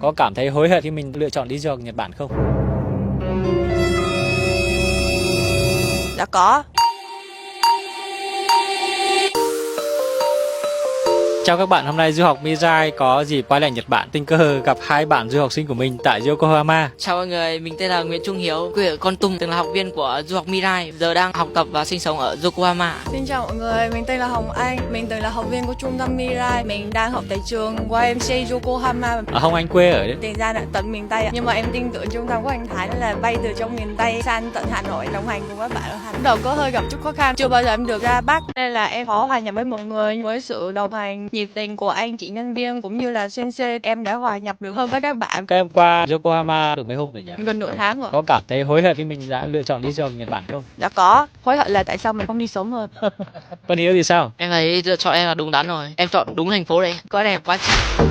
Có cảm thấy hối hận khi mình lựa chọn đi du học Nhật Bản không? Đã có. Chào các bạn, hôm nay du học Mirai có dịp quay lại Nhật Bản, tình cờ gặp hai bạn du học sinh của mình tại Yokohama. Chào mọi người, mình tên là Nguyễn Trung Hiếu, quê ở Kon Tum, từng là học viên của du học Mirai, giờ đang học tập và sinh sống ở Yokohama. Xin chào mọi người, mình tên là Hồng Anh, mình từng là học viên của trung tâm Mirai, mình đang học tại trường YMCA Yokohama. Hồng Anh quê ở đấy. Tiền ra là tận miền Tây, nhưng mà em tin tưởng trung tâm của anh Thái nên là bay từ trong miền Tây sang tận Hà Nội đồng hành cùng các bạn ở Hà Nội. Đầu có hơi gặp chút khó khăn, chưa bao giờ em được ra Bắc nên là em khó hòa nhập với mọi người. Với sự đồng hành nhiệt tình của anh chị nhân viên cũng như là sensei, em đã hòa nhập được hơn với các bạn. Các em qua Yokohama được mấy hôm rồi nhỉ? Gần nửa tháng rồi. Có cảm thấy hối hận khi mình đã lựa chọn đi du học Nhật Bản không? Đã có, hối hận là tại sao mình không đi sớm hơn. Còn Hiếu thì sao? Em thấy lựa chọn em là đúng đắn rồi, em chọn đúng thành phố đấy, có đẹp quá chị.